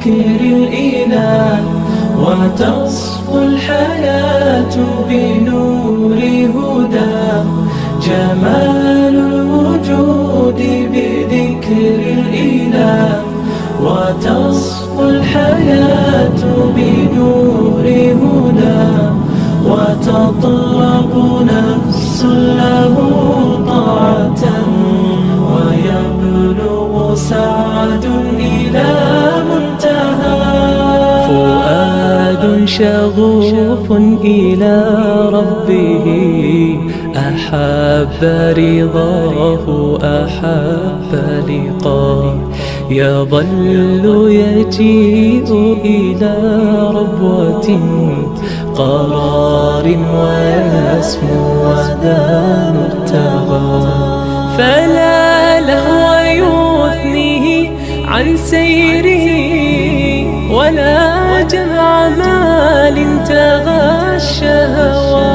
بذكر الإله، وتصفو الحياة بنور هداه. جمال الوجود بذكر الإله، وتصفو الحياة بنور هداه. وتطلب نفس له طاعة، ويبلغ سعد إلى منتهى. فؤاد شغوف إلى ربه، أحب رضاه أحب لقاه. يظل يجيء إلى ربوة قرار، ويسمو وذا مرتغى. فلا لهو يثنيه عن سيره، ولا جمع مال تغى الشهوى.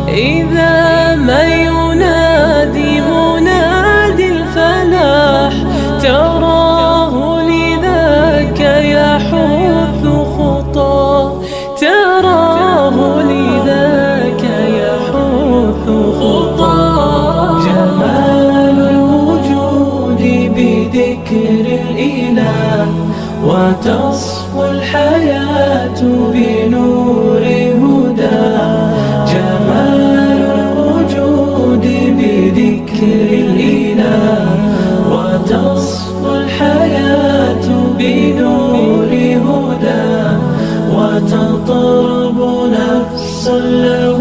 إذا ما ينادي منادي الفلاح، تراه لذاك يحث خطاه. تراه لذاك يحث خطاه. جمال الوجود بذكر الإله، وتصفو الحياة بنور هداه. جمال الوجود بذكر الإله، وتصفو الحياة بنور هداه. وتطرب نفس له